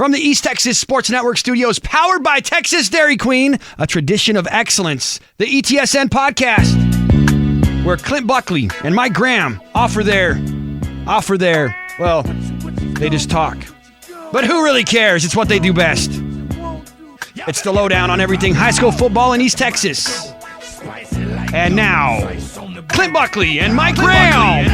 From the East Texas Sports Network studios, powered by Texas Dairy Queen, a tradition of excellence, the ETSN podcast, where Clint Buckley and Mike Graham offer their, well, they just talk. But who really cares? It's what they do best. It's the lowdown on everything high school football in East Texas. And now, Clint Buckley and Mike Graham.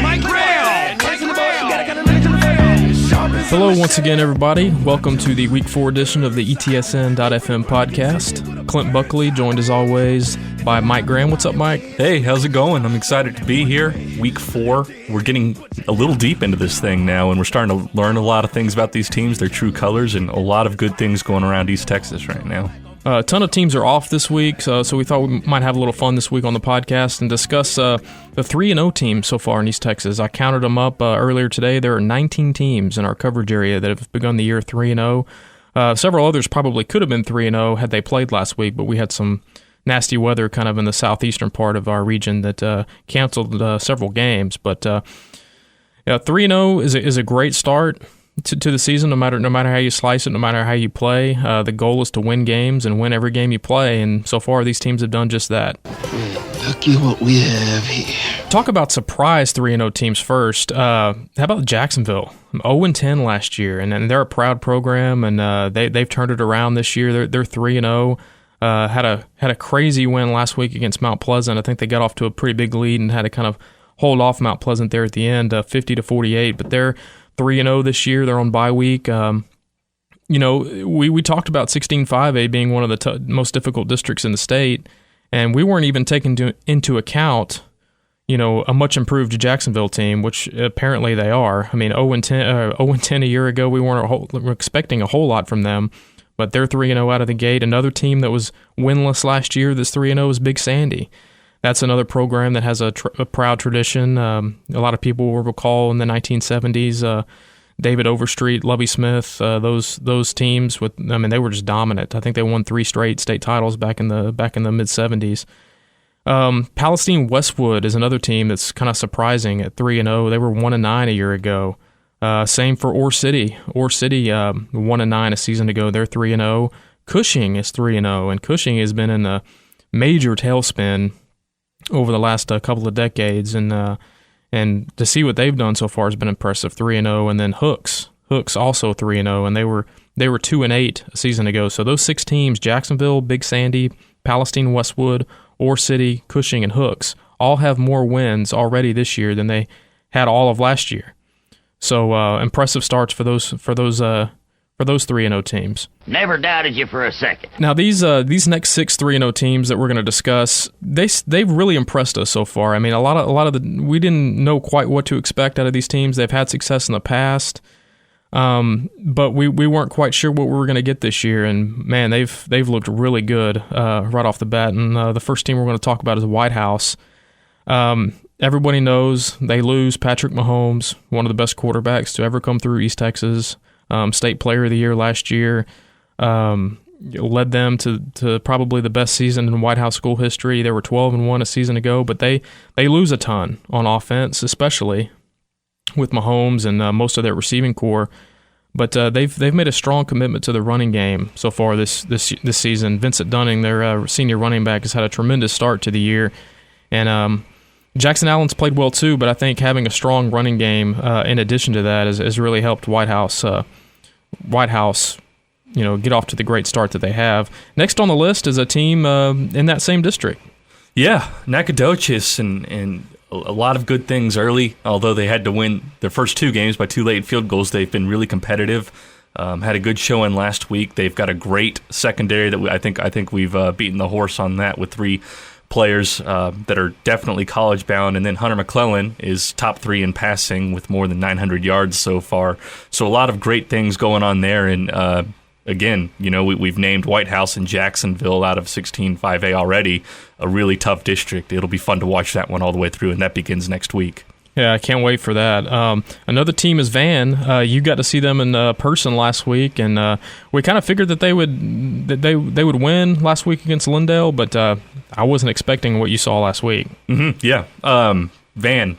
Hello once again, everybody. Welcome to the Week 4 edition of the ETSN.fm podcast. Clint Buckley, joined as always by Mike Graham. What's up, Mike? Hey, how's it going? I'm excited to be here. Week 4. We're getting a little deep into this thing now, and we're starting to learn a lot of things about these teams, their true colors, and a lot of good things going around East Texas right now. A ton of teams are off this week, so we thought we might have a little fun this week on the podcast and discuss the 3-0 team so far in East Texas. I counted them up earlier today. There are 19 teams in our coverage area that have begun the year 3-0. Several others probably could have been 3-0 had they played last week, but we had some nasty weather kind of in the southeastern part of our region that canceled several games. But 3-0 is a great start to the season, no matter how you slice it, no matter how you play. The goal is to win games and win every game you play, and so far these teams have done just that. Look at what we have here. Talk about surprise 3-0 teams first. How about Jacksonville? 0-10 last year, and they're a proud program, and they've turned it around this year. They're 3-0. Had a crazy win last week against Mount Pleasant. I think they got off to a pretty big lead and had to kind of hold off Mount Pleasant there at the end, 50-48. But they're 3-0 this year. They're on bye week. We talked about 16-5A being one of the most difficult districts in the state, and we weren't even taking into account, a much improved Jacksonville team, which apparently they are. I mean, 0-10 a year ago, we weren't expecting a whole lot from them, but they're 3-0 out of the gate. Another team that was winless last year that's 3-0 is Big Sandy. That's another program that has a proud tradition. A lot of people will recall in the 1970s, David Overstreet, Lovie Smith, those teams they were just dominant. I think they won 3 straight state titles back in the mid 70s. Palestine Westwood is another team that's kind of surprising at 3-0. They were 1-9 a year ago. Same for Ore City. Ore City 1-9 a season ago. They're 3-0. Cushing is 3-0, and Cushing has been in a major tailspin over the last couple of decades, and to see what they've done so far has been impressive. 3-0, and then Hooks also 3-0, and they were 2-8 a season ago. So those 6 teams: Jacksonville, Big Sandy, Palestine Westwood, Ore City, Cushing, and Hooks, all have more wins already this year than they had all of last year. So impressive starts for those 3-0 teams. Never doubted you for a second. Now these next 6 3-0 teams that we're going to discuss, they've really impressed us so far. I mean, a lot of we didn't know quite what to expect out of these teams. They've had success in the past, but we weren't quite sure what we were going to get this year. And man, they've looked really good right off the bat. And the first team we're going to talk about is White House. Everybody knows they lose Patrick Mahomes, one of the best quarterbacks to ever come through East Texas. State Player of the Year last year, led them to probably the best season in White House school history. They were 12-1 a season ago, but they lose a ton on offense, especially with Mahomes and most of their receiving core. But they've made a strong commitment to the running game so far this season. Vincent Dunning, their senior running back, has had a tremendous start to the year, and Jackson Allen's played well too, but I think having a strong running game in addition to that has really helped White House, get off to the great start that they have. Next on the list is a team in that same district. Yeah, Nacogdoches and a lot of good things early. Although they had to win their first 2 games by 2 late field goals, they've been really competitive. Had a good showing last week. They've got a great secondary that I think we've beaten the horse on that with 3 players that are definitely college bound, and then Hunter McClellan is top 3 in passing with more than 900 yards so far. So a lot of great things going on there, and again, we've named White House and Jacksonville out of 16-5A already a really tough district. It'll be fun to watch that one all the way through, and that begins next week. Yeah, I can't wait for that. Another team is Van. You got to see them in person last week, and we kind of figured that they would win last week against Lindale, but I wasn't expecting what you saw last week. Mm-hmm, yeah. Van,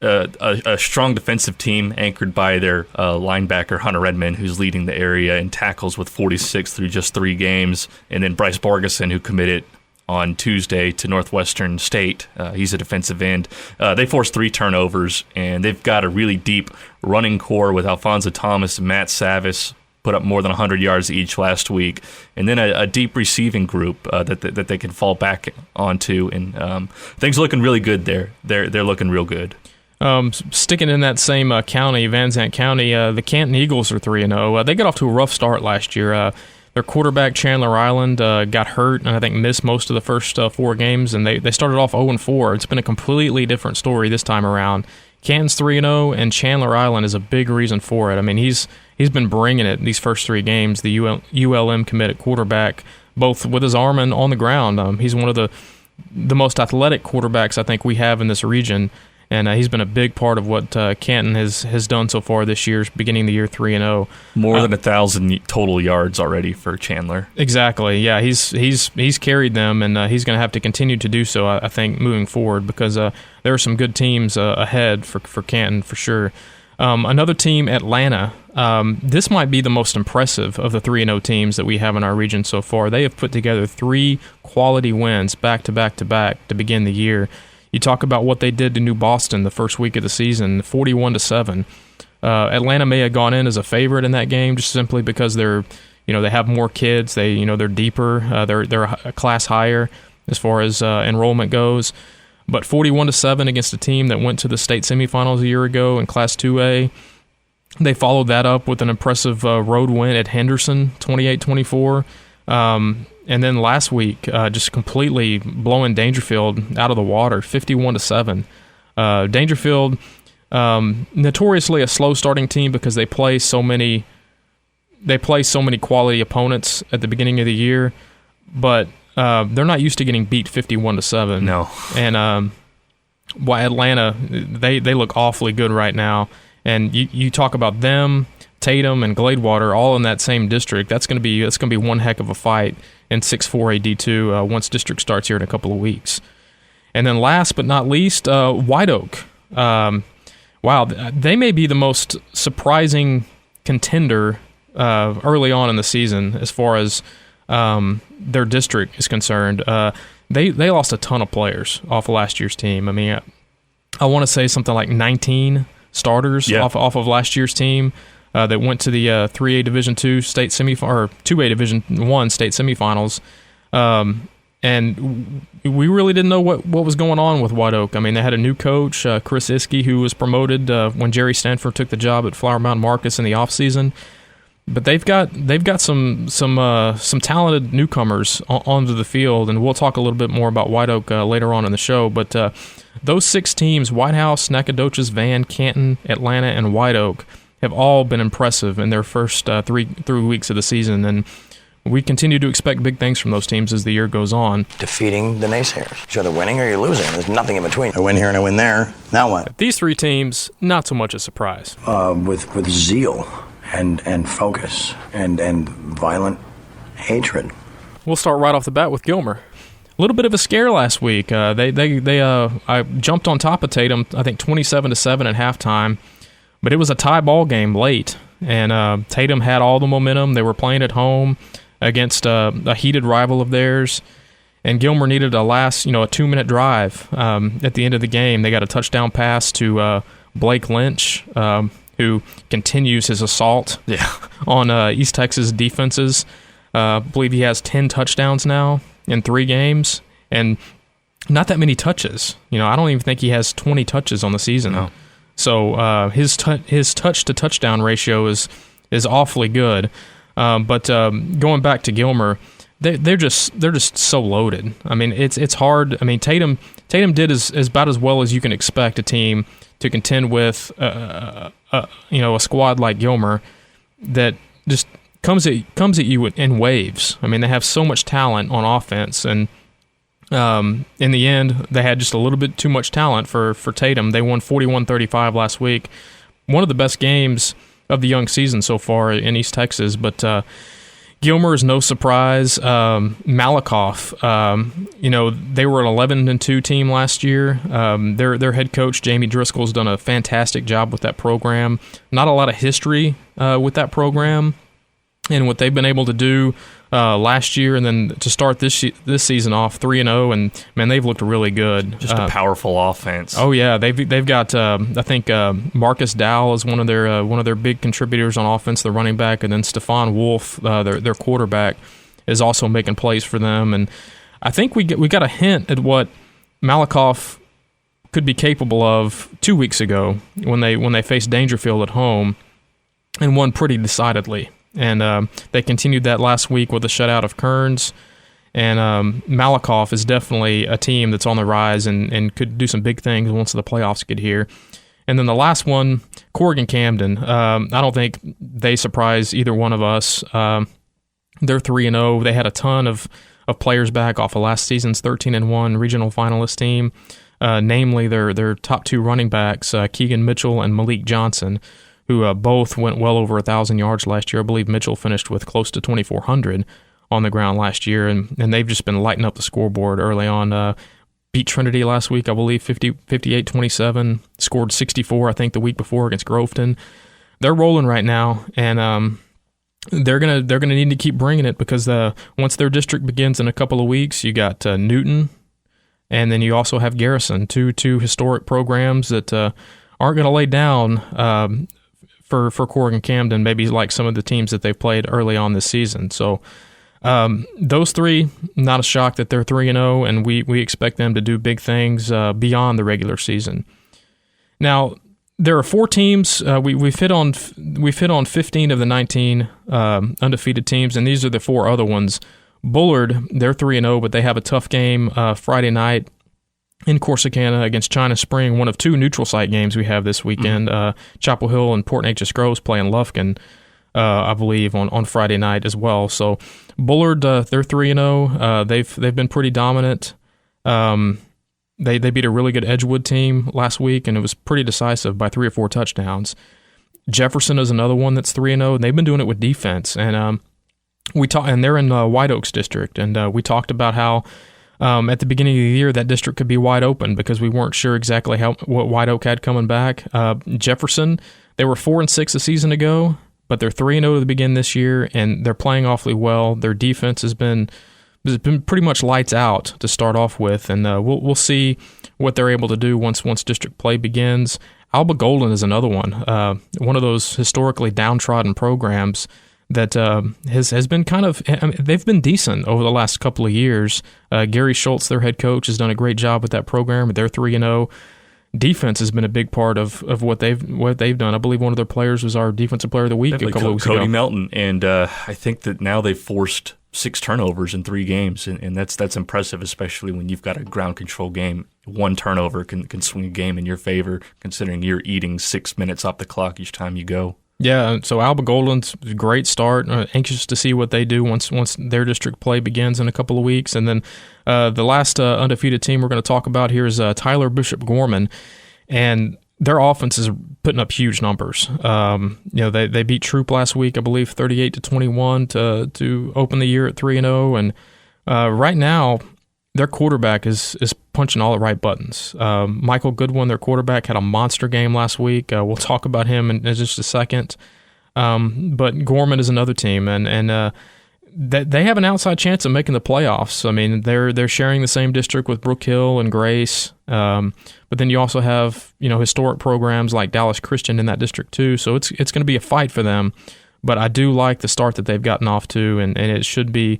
a strong defensive team anchored by their linebacker, Hunter Redmond, who's leading the area in tackles with 46 through just 3 games. And then Bryce Borgeson, who committed on Tuesday to Northwestern State. He's a defensive end. They forced 3 turnovers, and they've got a really deep running core with Alfonso Thomas and Matt Savis, put up more than 100 yards each last week, and then a deep receiving group that they can fall back onto. And things are looking really good there. They're looking real good. Sticking in that same county, Van Zandt County, the Canton Eagles are 3-0. They got off to a rough start last year. Their quarterback, Chandler Island, got hurt and I think missed most of the first 4 games, and they started off 0-4. It's been a completely different story this time around. Canton's 3-0, and Chandler Island is a big reason for it. I mean, he's been bringing it these first 3 games, the ULM committed quarterback, both with his arm and on the ground. He's one of the most athletic quarterbacks I think we have in this region, and he's been a big part of what Canton has done so far this year, beginning the year 3-0. More than 1,000 total yards already for Chandler. Exactly, yeah. He's carried them, and he's going to have to continue to do so, I think, moving forward, because there are some good teams ahead for Canton, for sure. Another team, Atlanta. This might be the most impressive of the 3-0 teams that we have in our region so far. They have put together 3 quality wins back to back to begin the year. You talk about what they did to New Boston the first week of the season, 41-7. Atlanta may have gone in as a favorite in that game just simply because they have more kids. They're deeper. They're a class higher as far as enrollment goes. But 41-7 against a team that went to the state semifinals a year ago in Class 2A. They followed that up with an impressive road win at Henderson, 28-24. And then last week, just completely blowing Dangerfield out of the water, 51-7. Dangerfield, notoriously a slow starting team because they play so many quality opponents at the beginning of the year, but they're not used to getting beat 51-7. No. And why Atlanta, they look awfully good right now. And you talk about them, Tatum and Gladewater, all in that same district. That's going to be one heck of a fight in 6-4 AD2 once district starts here in a couple of weeks. And then last but not least, White Oak. Wow, they may be the most surprising contender early on in the season as far as their district is concerned. They lost a ton of players off of last year's team. I mean, I want to say something like 19 starters off of last year's team. That went to the 3A Division II state or 2A Division I state semifinals, and we really didn't know what was going on with White Oak. I mean, they had a new coach, Chris Iskey, who was promoted when Jerry Stanford took the job at Flower Mound Marcus in the offseason. But they've got some talented newcomers onto the field, and we'll talk a little bit more about White Oak later on in the show. But those 6 teams, White House, Nacogdoches, Van, Canton, Atlanta, and White Oak, have all been impressive in their first 3 weeks of the season, and we continue to expect big things from those teams as the year goes on. Defeating the naysayers. You're either winning or you're losing. There's nothing in between. I win here and I win there. Now what? These 3 teams, not so much a surprise. With zeal and focus and violent hatred. We'll start right off the bat with Gilmer. A little bit of a scare last week. I jumped on top of Tatum, I think 27-7 at halftime. But it was a tie ball game late, and Tatum had all the momentum. They were playing at home against a heated rival of theirs, and Gilmer needed a last, a 2-minute drive at the end of the game. They got a touchdown pass to Blake Lynch, who continues his assault on East Texas defenses. I believe he has 10 touchdowns now in 3 games, and not that many touches. I don't even think he has 20 touches on the season. No. So his touch-to-touchdown ratio is awfully good. But going back to Gilmer, they're just so loaded. I mean, it's hard. I mean, Tatum did about as well as you can expect a team to contend with. A squad like Gilmer that just comes at you in waves. I mean, they have so much talent on offense, and in the end, they had just a little bit too much talent for Tatum. They won 41-35 last week. One of the best games of the young season so far in East Texas. But Gilmer is no surprise. Malakoff, they were an 11-2 team last year. Their head coach, Jamie Driscoll, has done a fantastic job with that program. Not a lot of history with that program and what they've been able to do last year, and then to start this season off 3-0, and man, they've looked really good. Just a powerful offense. Oh yeah, they've got I think Marcus Dowell is one of their big contributors on offense, the running back, and then Stephon Wolf, their quarterback, is also making plays for them. And I think we got a hint at what Malakoff could be capable of 2 weeks ago when they faced Dangerfield at home and won pretty decidedly. And they continued that last week with a shutout of Kearns. And Malakoff is definitely a team that's on the rise and could do some big things once the playoffs get here. And then the last one, Corrigan-Camden. I don't think they surprise either one of us. They're 3-0. They had a ton of players back off of last season's 13-1 regional finalist team, namely their top two running backs, Keegan Mitchell and Malik Johnson, who both went well over 1,000 yards last year. I believe Mitchell finished with close to 2,400 on the ground last year, and they've just been lighting up the scoreboard early on. Beat Trinity last week, I believe, 58-27, scored 64, I think, the week before against Groveton. They're rolling right now, and they're gonna need to keep bringing it because once their district begins in a couple of weeks, you got Newton, and then you also have Garrison, two historic programs that aren't going to lay down for Corrigan-Camden, maybe like some of the teams that they've played early on this season. So those three, not a shock that they're 3-0, and we expect them to do big things beyond the regular season. Now, there are 4 teams. We've hit on 15 of the 19 undefeated teams, and these are the 4 other ones. Bullard, they're 3-0, but they have a tough game Friday night in Corsicana against China Spring, one of 2 neutral site games we have this weekend. Chapel Hill and Port Neches Groves playing Lufkin, I believe, on Friday night as well. So Bullard, they're 3-0. They've been pretty dominant. They beat a really good Edgewood team last week, and it was pretty decisive by 3 or 4 touchdowns. Jefferson is another one that's 3-0, and they've been doing it with defense. And and they're in White Oaks district, and we talked about how at the beginning of the year, that district could be wide open because we weren't sure exactly what White Oak had coming back. Jefferson, they were 4-6 a season ago, but they're 3-0 to begin this year, and they're playing awfully well. Their defense has been pretty much lights out to start off with, and we'll see what they're able to do once district play begins. Alba Golden is another one of those historically downtrodden programs that has been kind of, they've been decent over the last couple of years. Gary Schultz, their head coach, has done a great job with that program. They're 3-0. Defense has been a big part of what they've done. I believe one of their players was our defensive player of the week a couple of weeks ago. Cody Melton, and I think that now they've forced 6 turnovers in 3 games, and that's impressive, especially when you've got a ground control game. 1 turnover can swing a game in your favor, considering you're eating 6 minutes off the clock each time you go. Yeah, so Alba Golden's a great start. Anxious to see what they do once their district play begins in a couple of weeks. And then the last undefeated team we're going to talk about here is Tyler Bishop Gorman, and their offense is putting up huge numbers. They beat Troop last week, I believe, 38-21 to open the year at 3-0, and right now their quarterback is punching all the right buttons. Michael Goodwin, their quarterback, had a monster game last week. We'll talk about him in just a second. But Gorman is another team, and they have an outside chance of making the playoffs. I mean, they're sharing the same district with Brook Hill and Grace, but then you also have historic programs like Dallas Christian in that district too. So it's going to be a fight for them. But I do like the start that they've gotten off to, and it should be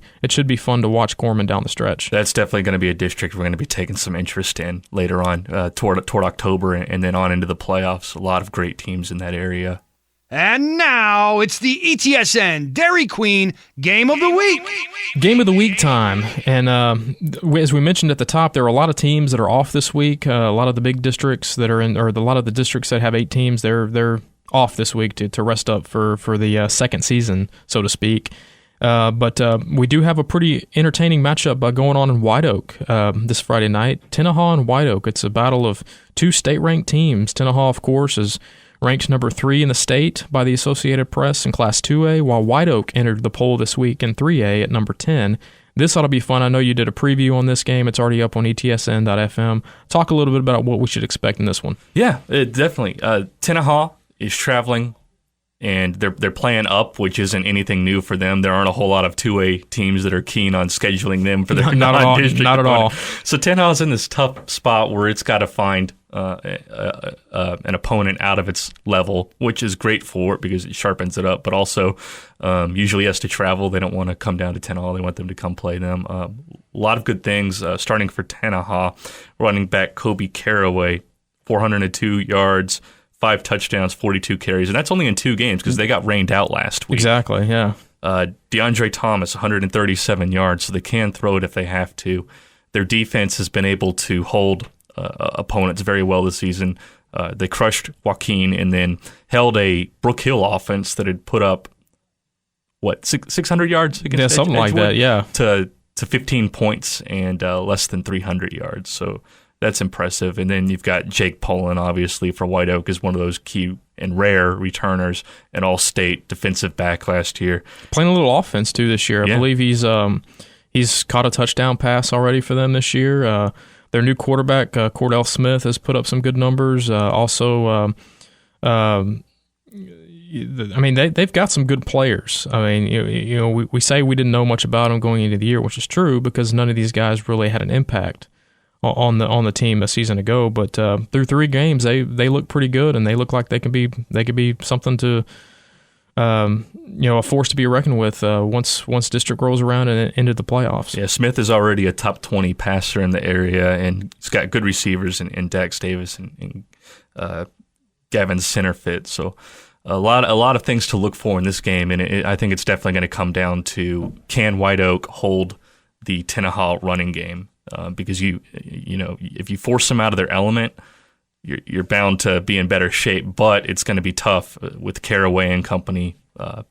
fun to watch Gorman down the stretch. That's definitely going to be a district we're going to be taking some interest in later on toward October and then on into the playoffs. A lot of great teams in that area. And now it's the ETSN Dairy Queen Game of the Week. Game of the Week time. And as we mentioned at the top, there are a lot of teams that are off this week. A lot of the big districts that are in, or a lot of the districts that have 8 teams, they're off this week to rest up for the second season, so to speak. But we do have a pretty entertaining matchup going on in White Oak this Friday night. Tenaha and White Oak. It's a battle of 2 state-ranked teams. Tenaha, of course, is ranked number 3 in the state by the Associated Press in Class 2A, while White Oak entered the poll this week in 3A at number 10. This ought to be fun. I know you did a preview on this game. It's already up on ETSN.fm. Talk a little bit about what we should expect in this one. Yeah, definitely. Tenaha is traveling, and they're playing up, which isn't anything new for them. There aren't a whole lot of 2A teams that are keen on scheduling them for their non-district Not at all. So Tenaha's in this tough spot where it's got to find an opponent out of its level, which is great for it because it sharpens it up, but also usually has to travel. They don't want to come down to Tenaha. They want them to come play them. A lot of good things starting for Tenaha. Running back Kobe Caraway, 402 yards, 5 touchdowns, 42 carries, and that's only in 2 games because they got rained out last week. Exactly, yeah. DeAndre Thomas, 137 yards, so they can throw it if they have to. Their defense has been able to hold opponents very well this season. They crushed Joaquin and then held a Brook Hill offense that had put up, 600 yards against something like that, yeah. To 15 points and less than 300 yards. So that's impressive. And then you've got Jake Pullen, obviously, for White Oak, is one of those key and rare returners, an all-state defensive back last year. Playing a little offense, too, this year. Yeah. I believe he's caught a touchdown pass already for them this year. Their new quarterback, Cordell Smith, has put up some good numbers. They've got some good players. I mean, we say we didn't know much about them going into the year, which is true because none of these guys really had an impact on the team a season ago. But through 3 games, they look pretty good, and they look like they could be something to a force to be reckoned with once district rolls around and into the playoffs. Yeah, Smith is already a top 20 passer in the area, and he's got good receivers in Dax Davis and Gavin Centerfit. So a lot of things to look for in this game, and I think it's definitely going to come down to, can White Oak hold the Tenaha running game? Because if you force them out of their element, you're bound to be in better shape, but it's going to be tough with Caraway and company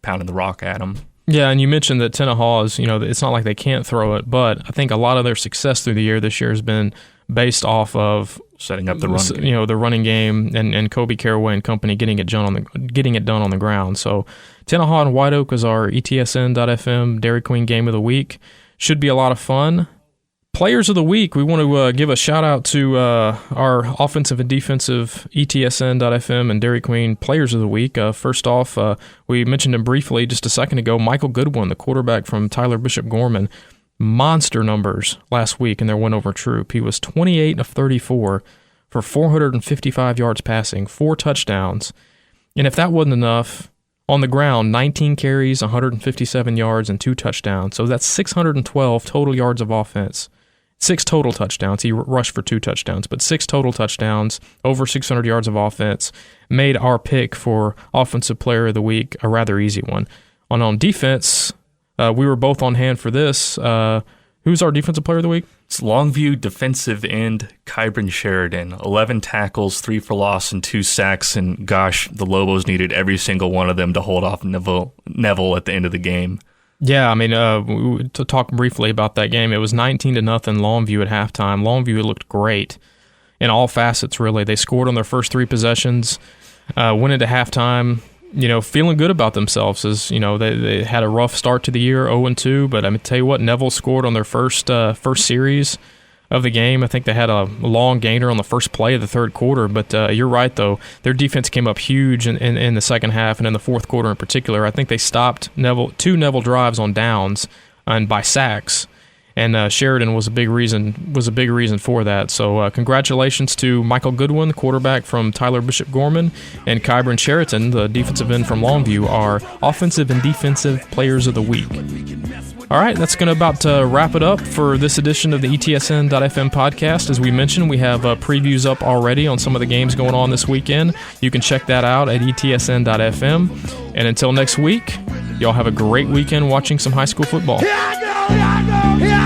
pounding the rock at them. Yeah, and you mentioned that Tenaha is, it's not like they can't throw it, but I think a lot of their success through the year this year has been based off of setting up the run game. The running game and Kobe Caraway and company getting it done on the ground. So Tenaha and White Oak is our ETSN.fm Dairy Queen game of the week. Should be a lot of fun. Players of the week, we want to give a shout-out to our offensive and defensive ETSN.fm and Dairy Queen Players of the Week. First off, we mentioned him briefly just a second ago, Michael Goodwin, the quarterback from Tyler Bishop Gorman. Monster numbers last week in their win over Troop. He was 28 of 34 for 455 yards passing, 4 touchdowns. And if that wasn't enough, on the ground, 19 carries, 157 yards, and 2 touchdowns. So that's 612 total yards of offense. 6 total touchdowns. He rushed for 2 touchdowns, but 6 total touchdowns, over 600 yards of offense, made our pick for Offensive Player of the Week a rather easy one. On defense, we were both on hand for this. Who's our Defensive Player of the Week? It's Longview defensive end Kyron Sheridan. 11 tackles, 3 for loss, and 2 sacks. And gosh, the Lobos needed every single one of them to hold off Neville at the end of the game. Yeah, I mean, to talk briefly about that game, it was 19-0 Longview at halftime. Longview looked great in all facets, really. They scored on their first 3 possessions, went into halftime, feeling good about themselves. As they had a rough start to the year, 0-2. But I mean, tell you what, Neville scored on their first series of the game. I think they had a long gainer on the first play of the third quarter. But you're right, though. Their defense came up huge in the second half and in the fourth quarter in particular. I think they stopped 2 Neville drives on downs and by sacks. And Sheridan was a big reason for that. So congratulations to Michael Goodwin, the quarterback from Tyler Bishop Gorman, and Kyron Sheridan, the defensive end from Longview, our offensive and defensive players of the week. All right, that's going to about wrap it up for this edition of the ETSN.fm podcast. As we mentioned, we have previews up already on some of the games going on this weekend. You can check that out at ETSN.fm. And until next week, y'all have a great weekend watching some high school football. Here I go, here I go, here I go.